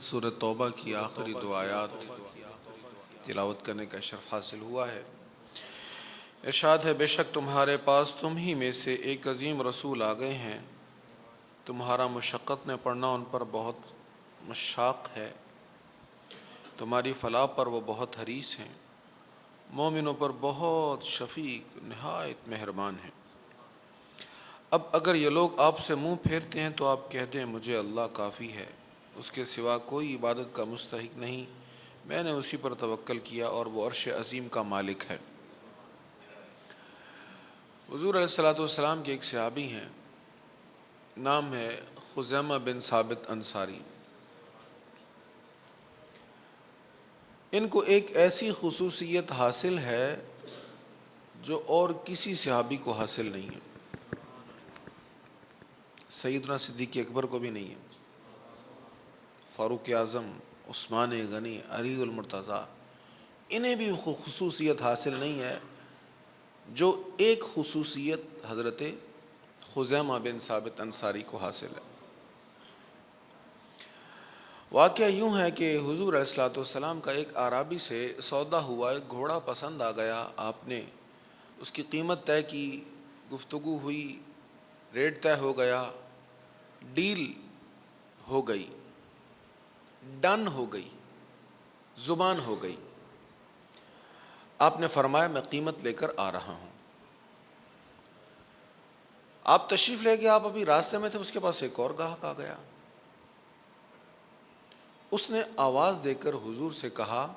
سورہ توبہ کی آخری دو آیات تلاوت کرنے کا شرف حاصل ہوا ہے۔ ارشاد ہے، بے شک تمہارے پاس تم ہی میں سے ایک عظیم رسول آ گئے ہیں، تمہارا مشقت میں پڑھنا ان پر بہت مشاق ہے، تمہاری فلاح پر وہ بہت حریص ہیں، مومنوں پر بہت شفیق نہایت مہربان ہیں۔ اب اگر یہ لوگ آپ سے منہ پھیرتے ہیں تو آپ کہہ دیں مجھے اللہ کافی ہے، اس کے سوا کوئی عبادت کا مستحق نہیں، میں نے اسی پر توکل کیا اور وہ عرش عظیم کا مالک ہے۔ حضور علیہ الصلوۃ والسلام کے ایک صحابی ہیں، نام ہے خزیمہ بن ثابت انصاری۔ ان کو ایک ایسی خصوصیت حاصل ہے جو اور کسی صحابی کو حاصل نہیں ہے، سیدنا صدیق اکبر کو بھی نہیں ہے، فاروق اعظم، عثمان غنی، علی المرتضیٰ، انہیں بھی خصوصیت حاصل نہیں ہے جو ایک خصوصیت حضرت خزیمہ بن ثابت انصاری کو حاصل ہے۔ واقعہ یوں ہے کہ حضور علیہ الصلوۃ والسلام کا ایک اعرابی سے سودا ہوا، ایک گھوڑا پسند آ گیا، آپ نے اس کی قیمت طے کی، گفتگو ہوئی، ریٹ طے ہو گیا، ڈیل ہو گئی، ڈن ہو گئی، زبان ہو گئی۔ آپ نے فرمایا میں قیمت لے کر آ رہا ہوں۔ آپ تشریف لے گئے، آپ ابھی راستے میں تھے، اس کے پاس ایک اور گاہک آ گیا، اس نے آواز دے کر حضور سے کہا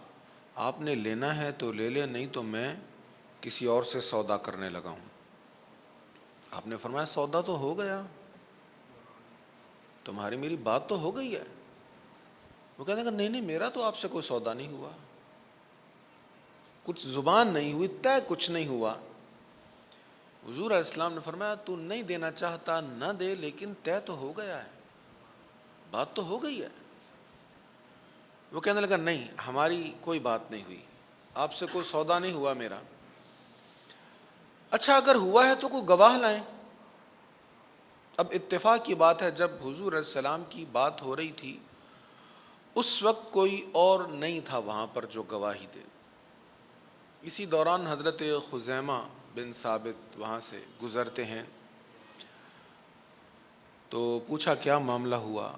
آپ نے لینا ہے تو لے لے، نہیں تو میں کسی اور سے سودا کرنے لگا ہوں۔ آپ نے فرمایا سودا تو ہو گیا، تمہاری میری بات تو ہو گئی ہے۔ وہ کہنے لگا نہیں میرا تو آپ سے کوئی سودا نہیں ہوا، کچھ زبان نہیں ہوئی، طے کچھ نہیں ہوا۔ حضور علیہ السلام نے فرمایا تو نہیں دینا چاہتا نہ دے، لیکن طے تو ہو گیا ہے، بات تو ہو گئی ہے۔ وہ کہنے لگا نہیں ہماری کوئی بات نہیں ہوئی، آپ سے کوئی سودا نہیں ہوا میرا۔ اچھا اگر ہوا ہے تو کوئی گواہ لائیں۔ اب اتفاق کی بات ہے جب حضور علیہ السلام کی بات ہو رہی تھی اس وقت کوئی اور نہیں تھا وہاں پر جو گواہی دے۔ اسی دوران حضرت خزیمہ بن ثابت وہاں سے گزرتے ہیں تو پوچھا کیا معاملہ ہوا،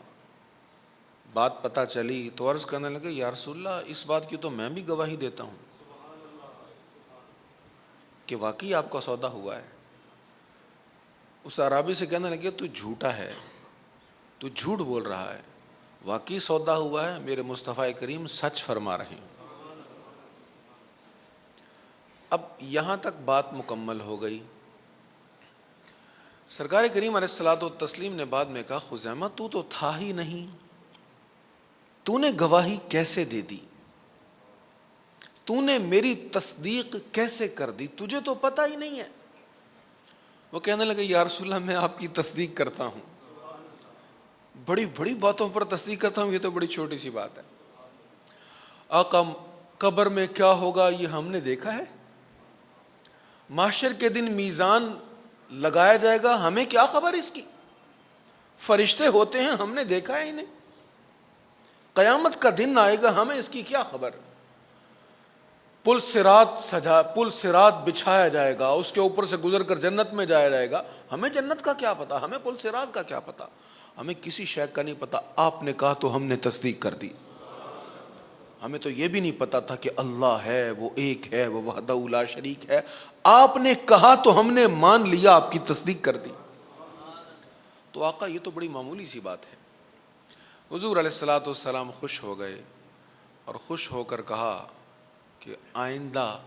بات پتہ چلی تو عرض کرنے لگے یا رسول اللہ اس بات کی تو میں بھی گواہی دیتا ہوں کہ واقعی آپ کا سودا ہوا ہے۔ اس اعرابی سے کہنے لگے تو جھوٹا ہے، تو جھوٹ بول رہا ہے، واقعی سودا ہوا ہے، میرے مصطفیٰ کریم سچ فرما رہے ہیں۔ اب یہاں تک بات مکمل ہو گئی۔ سرکار کریم علیہ الصلوۃ والتسلیم نے بعد میں کہا خزیمہ تو تھا ہی نہیں، تو نے گواہی کیسے دے دی، تو نے میری تصدیق کیسے کر دی، تجھے تو پتہ ہی نہیں ہے۔ وہ کہنے لگے یا رسول اللہ میں آپ کی تصدیق کرتا ہوں، بڑی بڑی باتوں پر تصدیق کرتا ہوں، یہ تو بڑی چھوٹی سی بات ہے۔ آقا قبر میں کیا ہوگا یہ ہم نے دیکھا ہے، محشر کے دن میزان لگایا جائے گا، ہمیں کیا خبر اس کی، فرشتے ہوتے ہیں ہم نے دیکھا ہے انہیں، قیامت کا دن آئے گا ہمیں اس کی کیا خبر، پل صراط بچھایا جائے گا، اس کے اوپر سے گزر کر جنت میں جایا جائے گا، ہمیں جنت کا کیا پتا، ہمیں پل صراط کا کیا پتا، ہمیں کسی شے کا نہیں پتا، آپ نے کہا تو ہم نے تصدیق کر دی۔ ہمیں تو یہ بھی نہیں پتا تھا کہ اللہ ہے، وہ ایک ہے، وہ وحدہ لا شریک ہے، آپ نے کہا تو ہم نے مان لیا، آپ کی تصدیق کر دی۔ تو آقا یہ تو بڑی معمولی سی بات ہے۔ حضور علیہ الصلوۃ والسلام خوش ہو گئے اور خوش ہو کر کہا کہ آئندہ،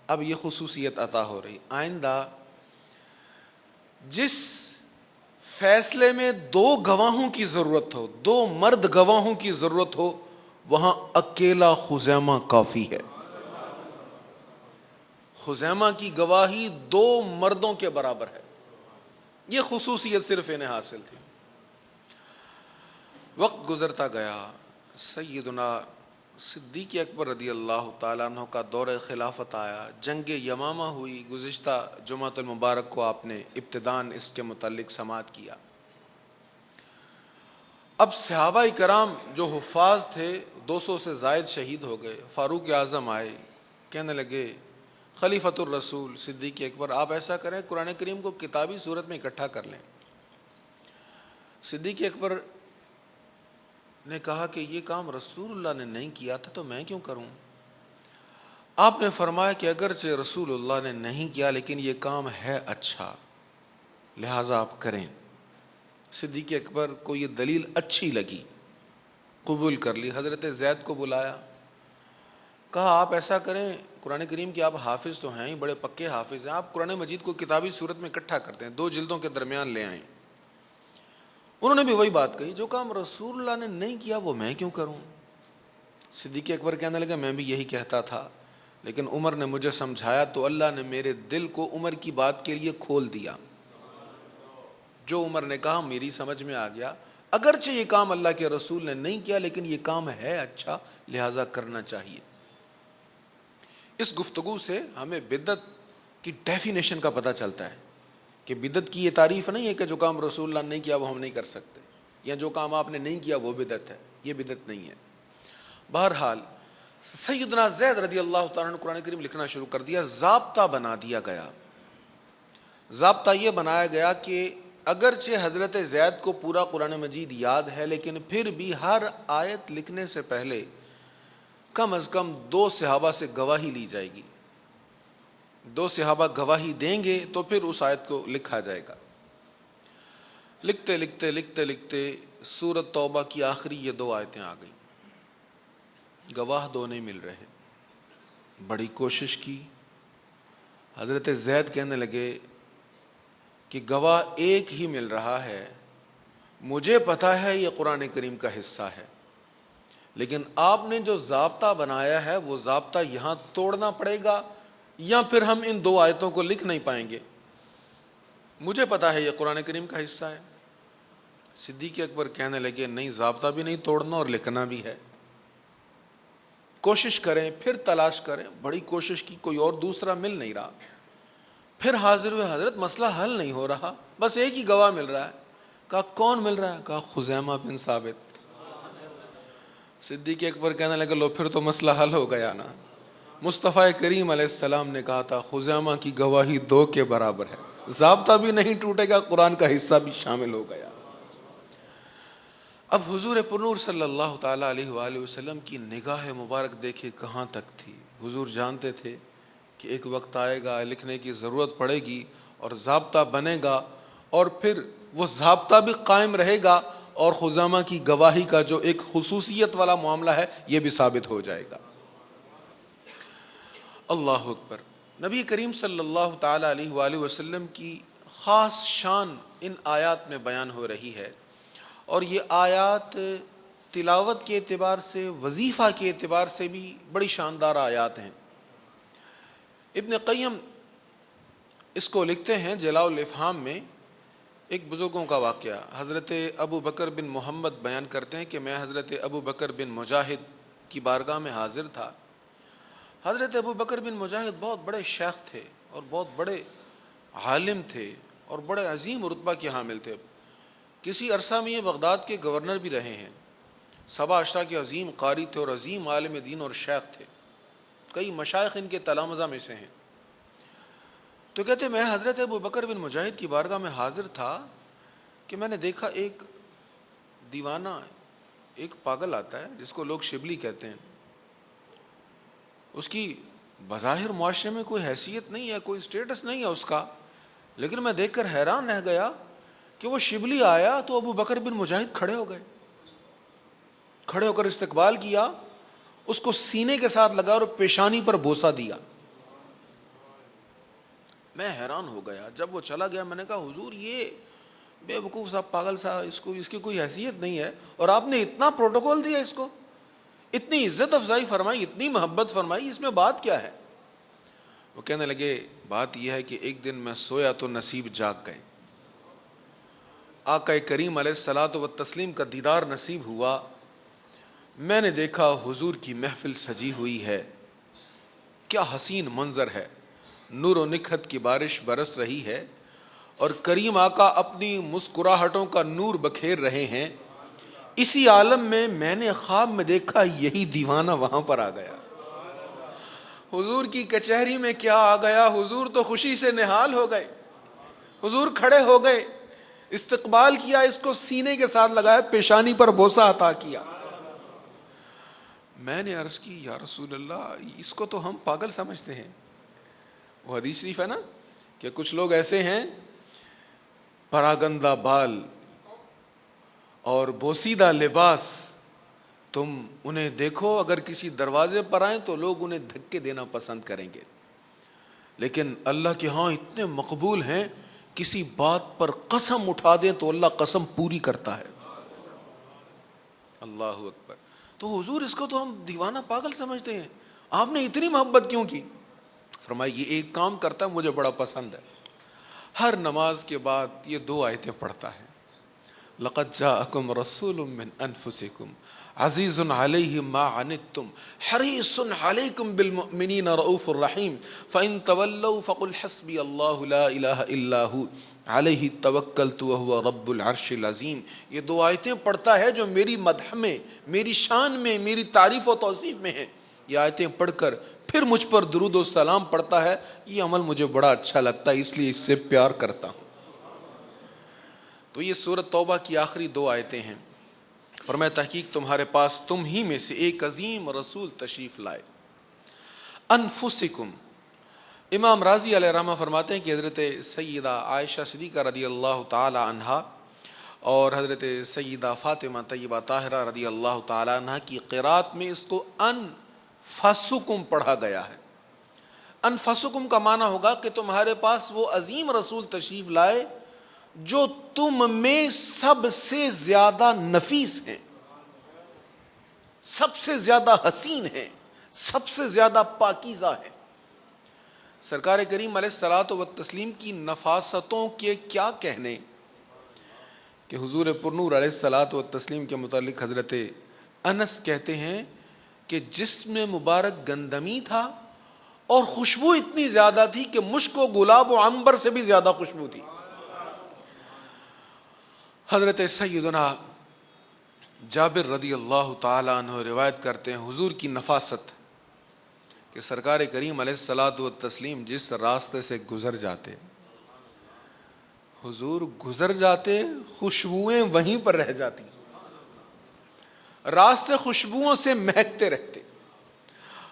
اب یہ خصوصیت عطا ہو رہی، آئندہ جس فیصلے میں دو گواہوں کی ضرورت ہو، دو مرد گواہوں کی ضرورت ہو، وہاں اکیلا خزیمہ کافی ہے۔ خزیمہ کی گواہی دو مردوں کے برابر ہے، یہ خصوصیت صرف انہیں حاصل تھی۔ وقت گزرتا گیا، سیدنا صدیق اکبر رضی اللہ تعالیٰ عنہ کا دور خلافت آیا، جنگ یمامہ ہوئی، گزشتہ جمعۃ المبارک کو آپ نے ابتداً اس کے متعلق سماعت کیا۔ اب صحابہ کرام جو حفاظ تھے 200 سے زائد شہید ہو گئے. فاروق اعظم آئے, کہنے لگے خلیفۃ الرسول صدیق اکبر آپ ایسا کریں قرآن کریم کو کتابی صورت میں اکٹھا کر لیں. صدیق اکبر نے کہا کہ یہ کام رسول اللہ نے نہیں کیا تھا تو میں کیوں کروں. آپ نے فرمایا کہ اگرچہ رسول اللہ نے نہیں کیا لیکن یہ کام ہے اچھا, لہٰذا آپ کریں. صدیق اکبر کو یہ دلیل اچھی لگی, قبول کر لی. حضرت زید کو بلایا, کہا آپ ایسا کریں قرآن کریم کے آپ حافظ تو ہیں ہی, بڑے پکے حافظ ہیں, آپ قرآن مجید کو کتابی صورت میں اکٹھا کرتے ہیں, 2 جلدوں کے درمیان لے آئیں. انہوں نے بھی وہی بات کہی, جو کام رسول اللہ نے نہیں کیا وہ میں کیوں کروں. صدیق اکبر کہنے لگا میں بھی یہی کہتا تھا لیکن عمر نے مجھے سمجھایا تو اللہ نے میرے دل کو عمر کی بات کے لیے کھول دیا. جو عمر نے کہا میری سمجھ میں آ گیا, اگرچہ یہ کام اللہ کے رسول نے نہیں کیا لیکن یہ کام ہے اچھا, لہذا کرنا چاہیے. اس گفتگو سے ہمیں بدعت کی ڈیفینیشن کا پتہ چلتا ہے کہ بدعت کی یہ تعریف نہیں ہے کہ جو کام رسول اللہ نے نہیں کیا وہ ہم نہیں کر سکتے, یا جو کام آپ نے نہیں کیا وہ بدعت ہے. یہ بدعت نہیں ہے. بہرحال سیدنا زید رضی اللہ تعالیٰ نے قرآن کریم لکھنا شروع کر دیا. ضابطہ بنا دیا گیا. ضابطہ یہ بنایا گیا کہ اگرچہ حضرت زید کو پورا قرآن مجید یاد ہے لیکن پھر بھی ہر آیت لکھنے سے پہلے کم از کم 2 صحابہ سے گواہی لی جائے گی. 2 صحابہ گواہی دیں گے تو پھر اس آیت کو لکھا جائے گا. لکھتے لکھتے لکھتے لکھتے سورۃ توبہ کی آخری یہ 2 آیتیں آ گئیں. گواہ 2 نہیں مل رہے. بڑی کوشش کی. حضرت زید کہنے لگے کہ گواہ ایک ہی مل رہا ہے, مجھے پتہ ہے یہ قرآن کریم کا حصہ ہے, لیکن آپ نے جو ضابطہ بنایا ہے وہ ضابطہ یہاں توڑنا پڑے گا یا پھر ہم ان 2 آیتوں کو لکھ نہیں پائیں گے. مجھے پتہ ہے یہ قرآن کریم کا حصہ ہے. صدیق اکبر کہنے لگے نہیں, ضابطہ بھی نہیں توڑنا اور لکھنا بھی ہے. کوشش کریں, پھر تلاش کریں. بڑی کوشش کی, کوئی اور دوسرا مل نہیں رہا. پھر حاضر ہوئے, حضرت مسئلہ حل نہیں ہو رہا, بس ایک ہی گواہ مل رہا ہے. کہا کون مل رہا ہے؟ کہا خزیمہ بن ثابت. صدیق اکبر کہنے لگے لو پھر تو مسئلہ حل ہو گیا نا. مصطفیٰ کریم علیہ السلام نے کہا تھا خزیمہ کی گواہی 2 کے برابر ہے. ضابطہ بھی نہیں ٹوٹے گا, قرآن کا حصہ بھی شامل ہو گیا. اب حضور پرنور صلی اللہ تعالیٰ علیہ وآلہ وسلم کی نگاہ مبارک دیکھے کہاں تک تھی. حضور جانتے تھے کہ ایک وقت آئے گا لکھنے کی ضرورت پڑے گی اور ضابطہ بنے گا, اور پھر وہ ضابطہ بھی قائم رہے گا اور خزیمہ کی گواہی کا جو ایک خصوصیت والا معاملہ ہے یہ بھی ثابت ہو جائے گا. اللہ اکبر. نبی کریم صلی اللہ تعالیٰ علیہ وآلہ وسلم کی خاص شان ان آیات میں بیان ہو رہی ہے, اور یہ آیات تلاوت کے اعتبار سے, وظیفہ کے اعتبار سے بھی بڑی شاندار آیات ہیں. ابن قیم اس کو لکھتے ہیں جلاء الافہام میں. ایک بزرگوں کا واقعہ, حضرت ابو بکر بن محمد بیان کرتے ہیں کہ میں حضرت ابو بکر بن مجاہد کی بارگاہ میں حاضر تھا. حضرت ابو بکر بن مجاہد بہت بڑے شیخ تھے اور بہت بڑے عالم تھے اور بڑے عظیم رتبہ کے حامل تھے. کسی عرصہ میں یہ بغداد کے گورنر بھی رہے ہیں. 7 اشرا کے عظیم قاری تھے اور عظیم عالم دین اور شیخ تھے. کئی مشائخ ان کے تلامذہ میں سے ہیں. تو کہتے میں حضرت ابو بکر بن مجاہد کی بارگاہ میں حاضر تھا کہ میں نے دیکھا ایک دیوانہ, ایک پاگل آتا ہے جس کو لوگ شبلی کہتے ہیں. اس کی بظاہر معاشرے میں کوئی حیثیت نہیں ہے, کوئی سٹیٹس نہیں ہے اس کا, لیکن میں دیکھ کر حیران رہ گیا کہ وہ شبلی آیا تو ابو بکر بن مجاہد کھڑے ہو گئے. کھڑے ہو کر استقبال کیا, اس کو سینے کے ساتھ لگا اور پیشانی پر بوسہ دیا. میں حیران ہو گیا. جب وہ چلا گیا میں نے کہا حضور یہ بے وقوف صاحب, پاگل صاحب, اس کی کوئی حیثیت نہیں ہے اور آپ نے اتنا پروٹوکول دیا اس کو, اتنی عزت افزائی فرمائی, اتنی محبت فرمائی, اس میں بات کیا ہے؟ وہ کہنے لگے بات یہ ہے کہ ایک دن میں سویا تو نصیب جاگ گئے. آقا کریم علیہ الصلاۃ والتسلیم کا دیدار نصیب ہوا. میں نے دیکھا حضور کی محفل سجی ہوئی ہے, کیا حسین منظر ہے, نور و نکھت کی بارش برس رہی ہے اور کریم آقا اپنی مسکراہٹوں کا نور بکھیر رہے ہیں. اسی عالم میں نے خواب میں دیکھا یہی دیوانہ وہاں پر آ گیا. حضور کی کچہری میں کیا آ گیا, حضور تو خوشی سے نہال ہو گئے, حضور کھڑے ہو گئے, استقبال کیا, اس کو سینے کے ساتھ لگایا, پیشانی پر بوسہ عطا کیا. میں نے عرض کی یا رسول اللہ, اس کو تو ہم پاگل سمجھتے ہیں. وہ حدیث شریف ہے نا کہ کچھ لوگ ایسے ہیں پراگندہ بال اور بوسیدہ لباس, تم انہیں دیکھو اگر کسی دروازے پر آئیں تو لوگ انہیں دھکے دینا پسند کریں گے, لیکن اللہ کے ہاں اتنے مقبول ہیں, کسی بات پر قسم اٹھا دیں تو اللہ قسم پوری کرتا ہے. اللہ اکبر. تو حضور اس کو تو ہم دیوانہ پاگل سمجھتے ہیں, آپ نے اتنی محبت کیوں کی؟ فرمایا یہ ایک کام کرتا ہے مجھے بڑا پسند ہے, ہر نماز کے بعد یہ 2 آیتیں پڑھتا ہے. لقد جاءکم رسول من انفسکم عزیز علیہ ما عنتم حریص علیکم بالمؤمنین رؤوف الرحیم فإن تولوا فقل حسبی اللہ لا الہ الا ہو علیہ توکلت وہو رب العرش العظیم. یہ 2 آیتیں پڑھتا ہے جو میری مدح میں, میری شان میں, میری تعریف و توصیف میں ہیں. یہ آیتیں پڑھ کر پھر مجھ پر درود و سلام پڑھتا ہے. یہ عمل مجھے بڑا اچھا لگتا ہے, اس لیے اس سے پیار کرتا ہوں. تو یہ سورۃ توبہ کی آخری 2 آیتیں ہیں. فرمایا تحقیق تمہارے پاس تم ہی میں سے ایک عظیم رسول تشریف لائے. انفسکم. امام راضی علیہ الرحمہ فرماتے ہیں کہ حضرت سیدہ عائشہ صدیقہ رضی اللہ تعالی عنہا اور حضرت سیدہ فاطمہ طیبہ طاہرہ رضی اللہ تعالی عنہا کی قرات میں اس کو انفسکم پڑھا گیا ہے. انفسکم کا معنی ہوگا کہ تمہارے پاس وہ عظیم رسول تشریف لائے جو تم میں سب سے زیادہ نفیس ہیں, سب سے زیادہ حسین ہیں, سب سے زیادہ پاکیزہ ہیں. سرکار کریم علیہ الصلوۃ والتسلیم کی نفاستوں کے کیا کہنے کہ حضور پرنور علیہ الصلوۃ والتسلیم کے متعلق حضرت انس کہتے ہیں کہ جسم مبارک گندمی تھا اور خوشبو اتنی زیادہ تھی کہ مشک و گلاب و عنبر سے بھی زیادہ خوشبو تھی. حضرت سیدنا جابر رضی اللہ تعالی عنہ روایت کرتے ہیں حضور کی نفاست کہ سرکار کریم علیہ الصلوۃ والتسلیم جس راستے سے گزر جاتے, حضور گزر جاتے, خوشبوئیں وہیں پر رہ جاتی, راستے خوشبوؤں سے مہکتے رہتے,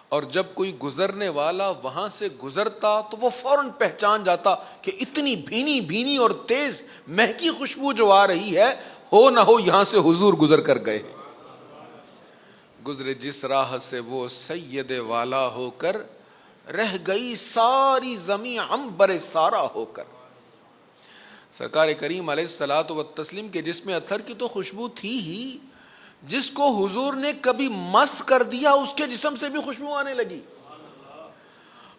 اور جب کوئی گزرنے والا وہاں سے گزرتا تو وہ فوراً پہچان جاتا کہ اتنی بھینی بھینی اور تیز مہکی خوشبو جو آ رہی ہے, ہو نہ ہو یہاں سے حضور گزر کر گئے. گزرے جس راہ سے وہ سید والا ہو کر, رہ گئی ساری زمین عنبر سارا ہو کر. سرکار کریم علیہ الصلوۃ والتسلیم کے جسم اطہر کی تو خوشبو تھی ہی, جس کو حضور نے کبھی مس کر دیا اس کے جسم سے بھی خوشبو آنے لگی.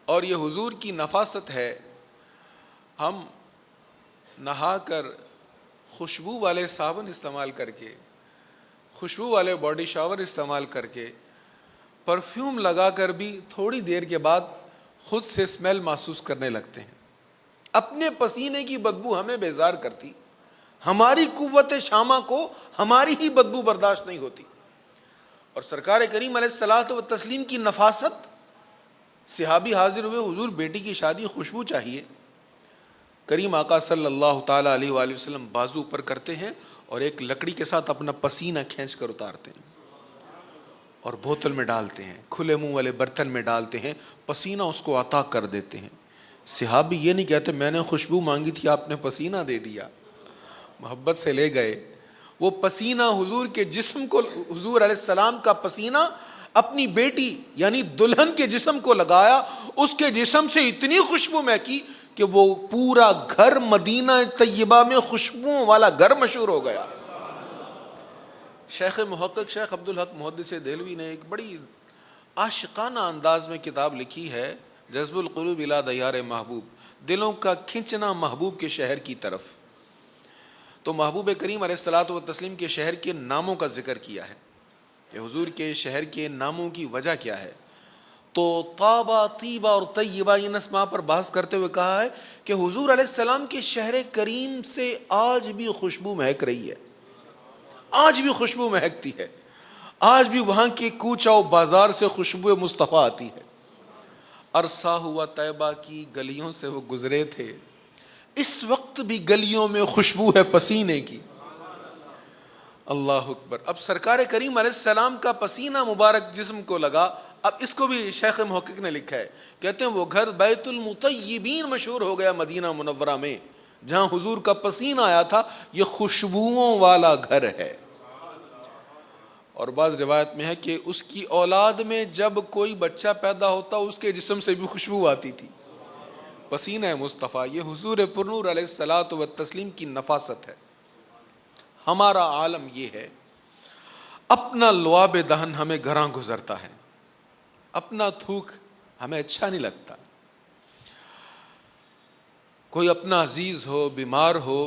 اور یہ حضور کی نفاست ہے. ہم نہا کر خوشبو والے صابن استعمال کر کے, خوشبو والے باڈی شاور استعمال کر کے, پرفیوم لگا کر بھی تھوڑی دیر کے بعد خود سے اسمیل محسوس کرنے لگتے ہیں. اپنے پسینے کی بدبو ہمیں بیزار کرتی, ہماری قوت شامہ کو ہماری ہی بدبو برداشت نہیں ہوتی. اور سرکار کریم علیہ الصلوۃ والتسلیم کی نفاست, صحابی حاضر ہوئے, حضور بیٹی کی شادی, خوشبو چاہیے. کریم آقا صلی اللہ تعالی علیہ وآلہ وسلم بازو اوپر کرتے ہیں اور ایک لکڑی کے ساتھ اپنا پسینہ کھینچ کر اتارتے ہیں اور بوتل میں ڈالتے ہیں, کھلے منہ والے برتن میں ڈالتے ہیں, پسینہ اس کو عطا کر دیتے ہیں. صحابی یہ نہیں کہتے میں نے خوشبو مانگی تھی آپ نے پسینہ دے دیا, محبت سے لے گئے. وہ پسینہ حضور کے جسم کو, حضور علیہ السلام کا پسینہ اپنی بیٹی یعنی دلہن کے جسم کو لگایا, اس کے جسم سے اتنی خوشبو مہکی کہ وہ پورا گھر مدینہ طیبہ میں خوشبوؤں والا گھر مشہور ہو گیا. شیخ محقق شیخ عبدالحق محدث دہلوی نے ایک بڑی عاشقانہ انداز میں کتاب لکھی ہے, جذب القلوب الی دیار محبوب, دلوں کا کھنچنا محبوب کے شہر کی طرف. تو محبوب کریم علیہ الصلوۃ والتسلیم کے شہر کے ناموں کا ذکر کیا ہے کہ حضور کے شہر کے ناموں کی وجہ کیا ہے. تو طابہ, طیبہ اور طیبہ ان اسماء پر بحث کرتے ہوئے کہا ہے کہ حضور علیہ السلام کے شہر کریم سے آج بھی خوشبو مہک رہی ہے. آج بھی خوشبو مہکتی ہے، آج بھی وہاں کے کوچہ و بازار سے خوشبو مصطفیٰ آتی ہے۔ عرصہ ہوا طیبہ کی گلیوں سے وہ گزرے تھے، اس وقت بھی گلیوں میں خوشبو ہے پسینے کی۔ اللہ اکبر۔ اب سرکار کریم علیہ السلام کا پسینہ مبارک جسم کو لگا، اب اس کو بھی شیخ محقق نے لکھا ہے، کہتے ہیں وہ گھر بیت المطیبین مشہور ہو گیا مدینہ منورہ میں، جہاں حضور کا پسینہ آیا تھا، یہ خوشبوؤں والا گھر ہے۔ اور بعض روایت میں ہے کہ اس کی اولاد میں جب کوئی بچہ پیدا ہوتا اس کے جسم سے بھی خوشبو آتی تھی۔ پسینہ مصطفیٰ، یہ حضور پرنور علیہ الصلاۃ والتسلیم کی نفاست ہے۔ ہمارا عالم یہ ہے، اپنا لعاب دہن ہمیں گراں گزرتا ہے، اپنا تھوک ہمیں اچھا نہیں لگتا۔ کوئی اپنا عزیز ہو، بیمار ہو،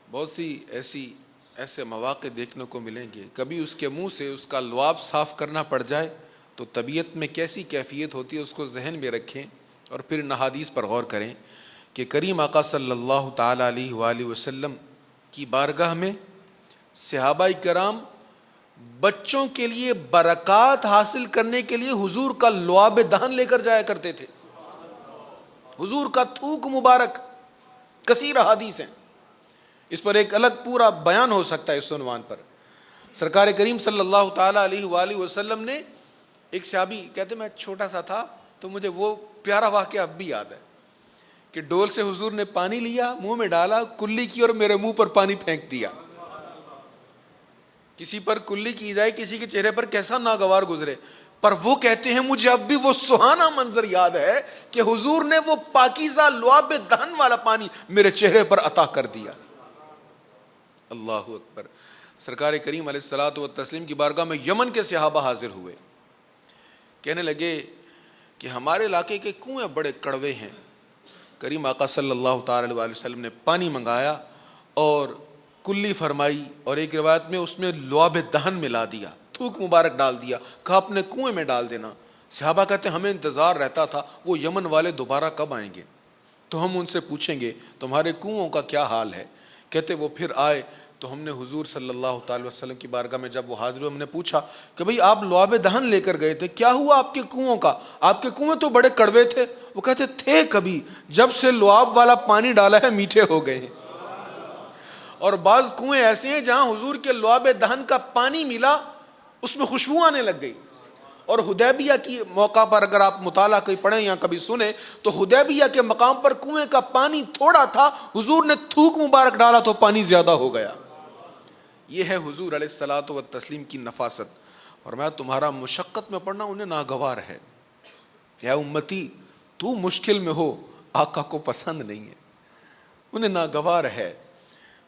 بہت سی ایسے مواقع دیکھنے کو ملیں گے، کبھی اس کے منہ سے اس کا لعاب صاف کرنا پڑ جائے تو طبیعت میں کیسی کیفیت ہوتی ہے، اس کو ذہن میں رکھیں اور پھر ان احادیث پر غور کریں کہ کریم آقا صلی اللہ تعالی علیہ وآلہ وسلم کی بارگاہ میں صحابہ کرام بچوں کے لیے برکات حاصل کرنے کے لیے حضور کا لعاب دہن لے کر جایا کرتے تھے، حضور کا تھوک مبارک۔ کثیر احادیث ہیں، اس پر ایک الگ پورا بیان ہو سکتا ہے اس عنوان پر۔ سرکار کریم صلی اللہ تعالی علیہ وآلہ وسلم نے، ایک صحابی کہتے میں چھوٹا سا تھا تو مجھے وہ پیارا واقعہ اب بھی یاد ہے کہ ڈول سے حضور نے پانی لیا، منہ میں ڈالا، کلی کی اور میرے منہ پر پانی پھینک دیا۔ کسی پر کلی کی جائے، کسی کے چہرے پر کیسا ناگوار گزرے، پر وہ کہتے ہیں مجھے اب بھی وہ سہانا منظر یاد ہے کہ حضور نے وہ پاکیزہ لعاب دہن والا پانی میرے چہرے پر عطا کر دیا۔ اللہ اکبر۔ سرکار کریم علیہ الصلاۃ والتسلیم کی بارگاہ میں یمن کے صحابہ حاضر ہوئے، کہنے لگے کہ ہمارے علاقے کے کنویں بڑے کڑوے ہیں۔ کریم آقا صلی اللہ تعالی علیہ وسلم نے پانی منگایا اور کلی فرمائی، اور ایک روایت میں اس میں لعاب دہن ملا دیا، تھوک مبارک ڈال دیا، کہا اپنے کنویں میں ڈال دینا۔ صحابہ کہتے ہیں ہمیں انتظار رہتا تھا وہ یمن والے دوبارہ کب آئیں گے تو ہم ان سے پوچھیں گے تمہارے کنووں کا کیا حال ہے۔ کہتے وہ پھر آئے تو ہم نے حضور صلی اللہ تعالی وسلم کی بارگاہ میں جب وہ حاضر ہوئے، ہم نے پوچھا کہ بھئی آپ لعاب دہن لے کر گئے تھے، کیا ہوا آپ کے کنووں کا؟ آپ کے کنویں تو بڑے کڑوے تھے۔ وہ کہتے تھے کبھی، جب سے لعاب والا پانی ڈالا ہے میٹھے ہو گئے ہیں۔ اور بعض کنویں ایسے ہیں جہاں حضور کے لعاب دہن کا پانی ملا، اس میں خوشبو آنے لگ گئی۔ اور حدیبیہ کی موقع پر اگر آپ مطالعہ کوئی پڑھیں یا کبھی سنیں تو حدیبیہ کے مقام پر کنویں کا پانی تھوڑا تھا، حضور نے تھوک مبارک ڈالا تو پانی زیادہ ہو گیا۔ یہ ہے حضور علیہ الصلاۃ والتسلیم کی نفاست۔ فرمایا تمہارا مشقت میں پڑھنا انہیں ناگوار ہے، یا امتی تو مشکل میں ہو آقا کو پسند نہیں ہے، انہیں ناگوار ہے۔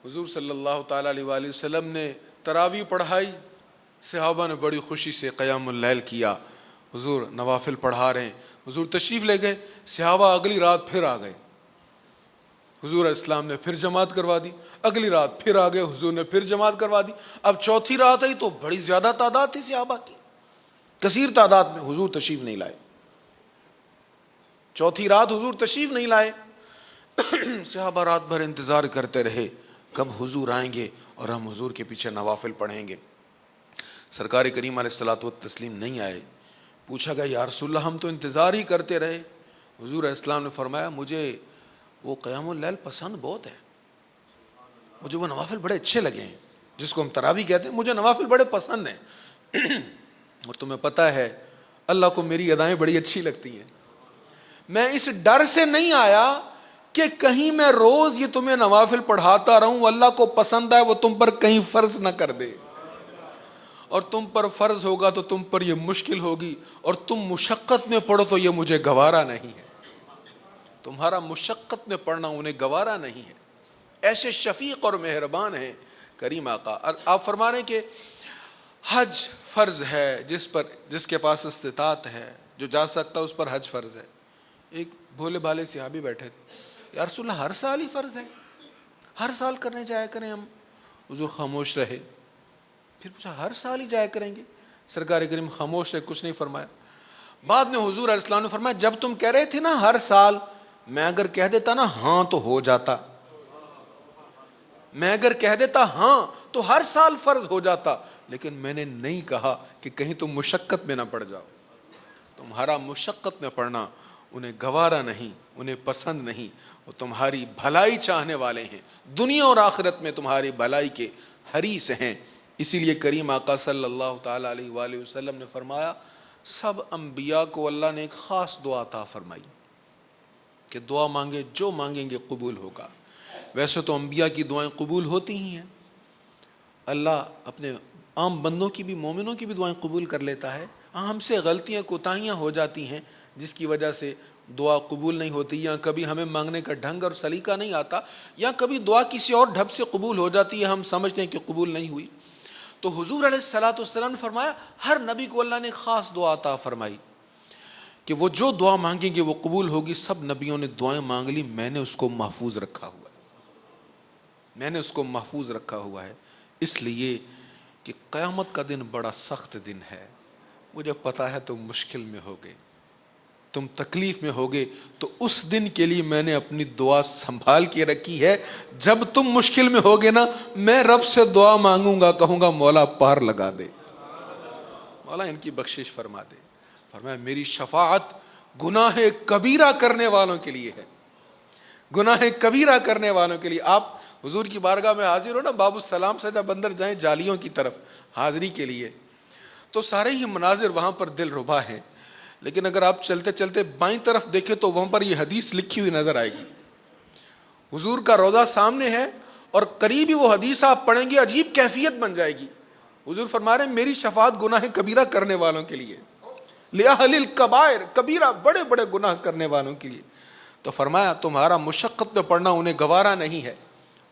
حضور صلی اللہ تعالی علیہ وآلہ وسلم نے تراویح پڑھائی، صحابہ نے بڑی خوشی سے قیام اللیل کیا، حضور نوافل پڑھا رہے ہیں، حضور تشریف لے گئے، صحابہ اگلی رات پھر آ گئے، حضور علیہ السلام نے پھر جماعت کروا دی، اگلی رات پھر آ گئے، حضور نے پھر جماعت کروا دی۔ اب چوتھی رات آئی تو بڑی زیادہ تعداد تھی صحابہ کی، کثیر تعداد میں، حضور تشریف نہیں لائے۔ چوتھی رات حضور تشریف نہیں لائے، صحابہ رات بھر انتظار کرتے رہے کب حضور آئیں گے اور ہم حضور کے پیچھے نوافل پڑھیں گے۔ سرکار کریم علیہ الصلاۃ والتسلیم نہیں آئے۔ پوچھا گیا یا رسول اللہ ہم تو انتظار ہی کرتے رہے۔ حضور علیہ السلام نے فرمایا مجھے وہ قیام اللیل پسند بہت ہے، مجھے وہ نوافل بڑے اچھے لگے ہیں، جس کو ہم تراویح کہتے ہیں، مجھے نوافل بڑے پسند ہیں۔ اور تمہیں پتہ ہے اللہ کو میری ادائیں بڑی اچھی لگتی ہیں، میں اس ڈر سے نہیں آیا کہ کہیں میں روز یہ تمہیں نوافل پڑھاتا رہوں، اللہ کو پسند ہے وہ تم پر کہیں فرض نہ کر دے، اور تم پر فرض ہوگا تو تم پر یہ مشکل ہوگی، اور تم مشقت میں پڑھو تو یہ مجھے گوارا نہیں ہے۔ تمہارا مشقت میں پڑھنا انہیں گوارا نہیں ہے۔ ایسے شفیق اور مہربان ہیں کریم آقا۔ آپ فرما رہے ہیں کہ حج فرض ہے، جس کے پاس استطاعت ہے، جو جا سکتا اس پر حج فرض ہے۔ ایک بھولے بھالے صحابی بیٹھے تھے، یا رسول اللہ ہر سال ہی فرض ہے، ہر سال کرنے جایا کریں ہم۔ حضور خاموش رہے، پھر پوچھا ہر سال ہی جایا کریں گے؟ سرکار کریم خاموش رہے، کچھ نہیں فرمایا۔ بعد میں حضور علیہ السلام نے فرمایا جب تم کہہ رہے تھے نا ہر سال، میں اگر کہہ دیتا نا ہاں تو ہو جاتا، میں اگر کہہ دیتا ہاں تو ہر سال فرض ہو جاتا، لیکن میں نے نہیں کہا کہ کہیں تم مشقت میں نہ پڑ جاؤ۔ تمہارا مشقت میں پڑنا انہیں گوارا نہیں، انہیں پسند نہیں، وہ تمہاری بھلائی چاہنے والے ہیں، دنیا اور آخرت میں تمہاری بھلائی کے حریص ہیں۔ اسی لیے کریم آقا صلی اللہ تعالیٰ علیہ وآلہ وسلم نے فرمایا سب انبیاء کو اللہ نے ایک خاص دعا عطا فرمائی کہ دعا مانگے جو مانگیں گے قبول ہوگا۔ ویسے تو انبیاء کی دعائیں قبول ہوتی ہی ہیں، اللہ اپنے عام بندوں کی بھی، مومنوں کی بھی دعائیں قبول کر لیتا ہے۔ ہم سے غلطیاں کوتاہیاں ہو جاتی ہیں جس کی وجہ سے دعا قبول نہیں ہوتی، یا کبھی ہمیں مانگنے کا ڈھنگ اور سلیقہ نہیں آتا، یا کبھی دعا کسی اور ڈھب سے قبول ہو جاتی ہے، ہم سمجھتے ہیں کہ قبول نہیں ہوئی۔ تو حضور علیہ الصلوۃ والسلام نے فرمایا ہر نبی کو اللہ نے خاص دعا عطا فرمائی کہ وہ جو دعا مانگیں گے وہ قبول ہوگی۔ سب نبیوں نے دعائیں مانگ لی، میں نے اس کو محفوظ رکھا ہوا ہے، میں نے اس کو محفوظ رکھا ہوا ہے، اس لیے کہ قیامت کا دن بڑا سخت دن ہے۔ مجھے پتا ہے تم مشکل میں ہوگے، تم تکلیف میں ہوگے، تو اس دن کے لیے میں نے اپنی دعا سنبھال کے رکھی ہے۔ جب تم مشکل میں ہوگے نا، میں رب سے دعا مانگوں گا، کہوں گا مولا پار لگا دے، مولا ان کی بخشش فرما دے۔ فرمایا میری شفاعت گناہ کبیرہ کرنے والوں کے لیے ہے، گناہ کبیرہ کرنے والوں کے لیے۔ آپ حضور کی بارگاہ میں حاضر ہو نا، باب السلام سے جب اندر جائیں جالیوں کی طرف حاضری کے لیے، تو سارے ہی مناظر وہاں پر دل ربا ہیں، لیکن اگر آپ چلتے چلتے بائیں طرف دیکھیں تو وہاں پر یہ حدیث لکھی ہوئی نظر آئے گی۔ حضور کا روضہ سامنے ہے اور قریب ہی وہ حدیث آپ پڑھیں گے، عجیب کیفیت بن جائے گی۔ حضور فرما رہے ہیں میری شفاعت گناہ کبیرہ کرنے والوں کے لیے، لِأَهْلِ الْكَبَائِرِ، کبیرہ بڑے بڑے گناہ کرنے والوں کے لیے۔ تو فرمایا تمہارا مشقت میں پڑنا انہیں گوارا نہیں ہے،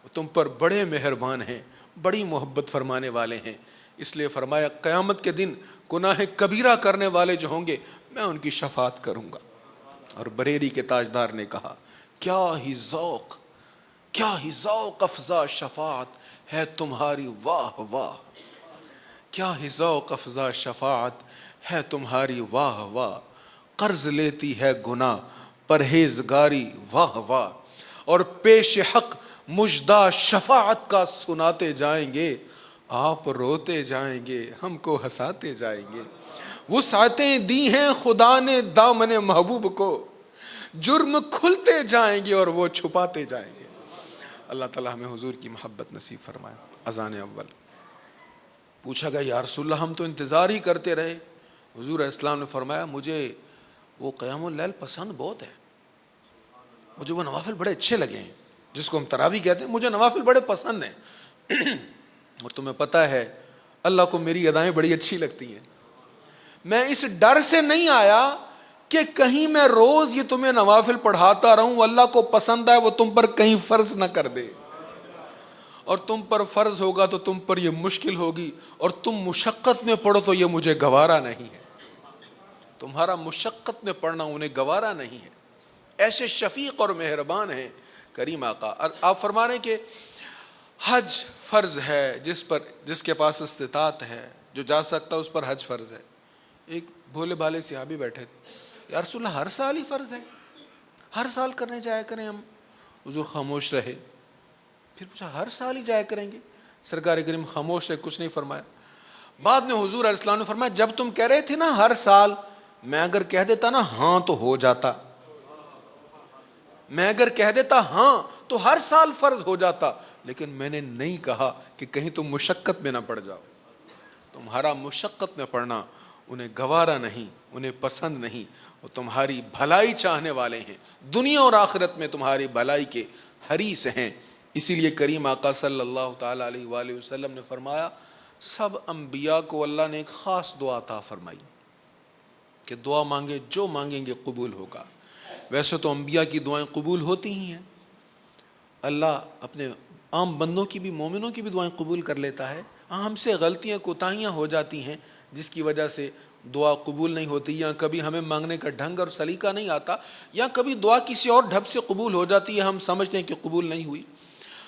وہ تم پر بڑے مہربان ہیں، بڑی محبت فرمانے والے ہیں۔ اس لیے فرمایا قیامت کے دن گناہ کبیرہ کرنے والے جو ہوں گے میں ان کی شفاعت کروں گا۔ اور بریلی کے تاجدار نے کہا کیا ہی ذوق افزا شفاعت ہے تمہاری، واہ واہ، کیا ہی ذوق افزا شفاعت ہے تمہاری، واہ واہ۔ قرض لیتی ہے گناہ پرہیزگاری، واہ واہ، اور پیش حق مژدہ شفاعت کا سناتے جائیں گے، آپ روتے جائیں گے ہم کو ہنساتے جائیں گے۔ وسعتیں دی ہیں خدا نے دامن محبوب کو، جرم کھلتے جائیں گے اور وہ چھپاتے جائیں گے۔ اللہ تعالیٰ ہمیں حضور کی محبت نصیب فرمائے۔ اذان اول پوچھا گیا یا رسول اللہ ہم تو انتظار ہی کرتے رہے۔ حضور علیہ السلام نے فرمایا مجھے وہ قیام اللیل پسند بہت ہے، مجھے وہ نوافل بڑے اچھے لگے ہیں، جس کو ہم تراویح کہتے ہیں، مجھے نوافل بڑے پسند ہیں۔ اور تمہیں پتہ ہے اللہ کو میری ادائیں بڑی اچھی لگتی ہیں، میں اس ڈر سے نہیں آیا کہ کہیں میں روز یہ تمہیں نوافل پڑھاتا رہوں، اللہ کو پسند آئے وہ تم پر کہیں فرض نہ کر دے، اور تم پر فرض ہوگا تو تم پر یہ مشکل ہوگی، اور تم مشقت میں پڑھو تو یہ مجھے گوارا نہیں ہے۔ تمہارا مشقت میں پڑھنا انہیں گوارا نہیں ہے۔ ایسے شفیق اور مہربان ہیں کریم آقا۔ آپ فرما رہے ہیں کہ حج فرض ہے جس کے پاس استطاعت ہے، جو جا سکتا اس پر حج فرض ہے۔ ایک بھولے بھالے صحابی بیٹھے تھے، یا رسول اللہ ہر سال ہی فرض ہے، ہر سال کرنے جایا کریں ہم۔ حضور خاموش رہے، پھر پوچھا ہر سال ہی جایا کریں گے؟ سرکار کریم خاموش رہے، کچھ نہیں فرمایا۔ بعد میں حضور علیہ السلام نے فرمایا جب تم کہہ رہے تھے نا ہر سال، میں اگر کہہ دیتا نا ہاں تو ہو جاتا، میں اگر کہہ دیتا ہاں تو ہر سال فرض ہو جاتا، لیکن میں نے نہیں کہا کہ کہیں تم مشقت میں نہ پڑ جاؤ۔ تمہارا مشقت میں پڑنا انہیں گوارا نہیں، انہیں پسند نہیں، وہ تمہاری بھلائی چاہنے والے ہیں، دنیا اور آخرت میں تمہاری بھلائی کے حریص ہیں۔ اسی لیے کریم آقا صلی اللہ تعالیٰ علیہ وآلہ وسلم نے فرمایا سب انبیاء کو اللہ نے ایک خاص دعا عطا فرمائی کہ دعا مانگے جو مانگیں گے قبول ہوگا۔ ویسے تو انبیاء کی دعائیں قبول ہوتی ہی ہیں، اللہ اپنے عام بندوں کی بھی، مومنوں کی بھی دعائیں قبول کر لیتا ہے۔ ہم سے غلطیاں کوتاہیاں ہو جاتی ہیں جس کی وجہ سے دعا قبول نہیں ہوتی، یا کبھی ہمیں مانگنے کا ڈھنگ اور سلیقہ نہیں آتا، یا کبھی دعا کسی اور ڈھب سے قبول ہو جاتی ہے، ہم سمجھتے ہیں کہ قبول نہیں ہوئی۔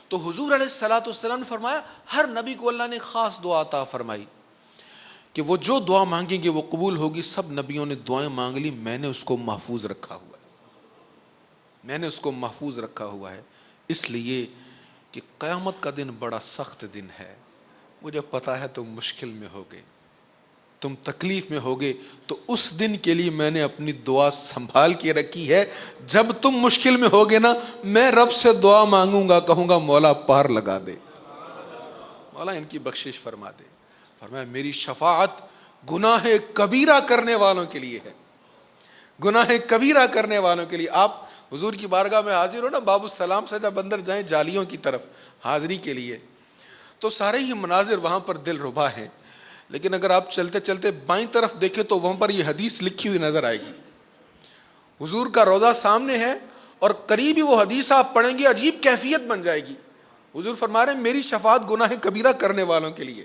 تو حضور علیہ الصلوۃ والسلام نے فرمایا ہر نبی کو اللہ نے خاص دعا عطا فرمائی کہ وہ جو دعا مانگیں گے وہ قبول ہوگی۔ سب نبیوں نے دعائیں مانگ لی، میں نے اس کو محفوظ رکھا ہوا ہے، میں نے اس کو محفوظ رکھا ہوا ہے، اس لیے کہ قیامت کا دن بڑا سخت دن ہے۔ مجھے پتا ہے تم مشکل میں ہوگے، تم تکلیف میں ہوگے، تو اس دن کے لیے میں نے اپنی دعا سنبھال کے رکھی ہے، جب تم مشکل میں ہوگے نا میں رب سے دعا مانگوں گا، کہوں گا مولا پار لگا دے، مولا ان کی بخشش فرما دے۔ فرمایا میری شفاعت گناہ کبیرہ کرنے والوں کے لیے ہے، گناہ کبیرہ کرنے والوں کے لیے۔ آپ حضور کی بارگاہ میں حاضر ہو نا، باب السلام سے جب اندر جائیں جالیوں کی طرف حاضری کے لیے، تو سارے ہی مناظر وہاں پر دل ربا ہیں، لیکن اگر آپ چلتے چلتے بائیں طرف دیکھیں تو وہاں پر یہ حدیث لکھی ہوئی نظر آئے گی۔ حضور کا روضہ سامنے ہے اور قریب ہی وہ حدیث آپ پڑھیں گے، عجیب کیفیت بن جائے گی۔ حضور فرما رہے ہیں میری شفاعت گناہ کبیرہ کرنے والوں کے لیے،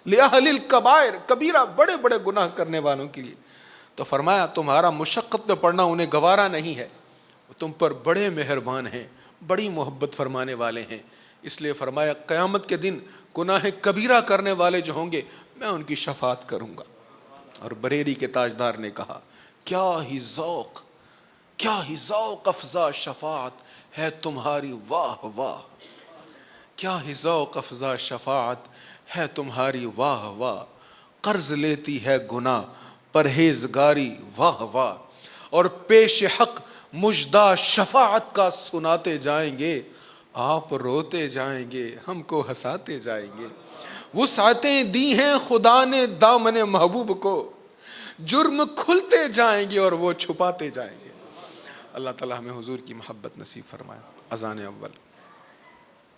لِأَهْلِ الْكَبَائِرِ، کبیرہ بڑے بڑے گناہ کرنے والوں کے لیے۔ تو فرمایا تمہارا مشقت میں پڑنا انہیں گوارا نہیں ہے، وہ تم پر بڑے مہربان ہیں، بڑی محبت فرمانے والے ہیں، اس لیے فرمایا قیامت کے دن گناہ کبیرہ کرنے والے جو ہوں گے میں ان کی شفاعت کروں گا۔ اور بریلی کے تاجدار نے کہا کیا ہی ذوق افزا شفاعت ہے تمہاری، واہ واہ، کیا ہی ذوق افزا شفاعت ہے تمہاری، واہ واہ، قرض لیتی ہے گناہ پرہیزگاری، واہ واہ، اور پیش حق مژدہ شفاعت کا سناتے جائیں گے، آپ روتے جائیں گے ہم کو ہنساتے جائیں گے۔ وسعتیں دی ہیں خدا نے دامن محبوب کو، جرم کھلتے جائیں گے اور وہ چھپاتے جائیں گے۔ اللہ تعالیٰ ہمیں حضور کی محبت نصیب فرمائے۔ اذان اول۔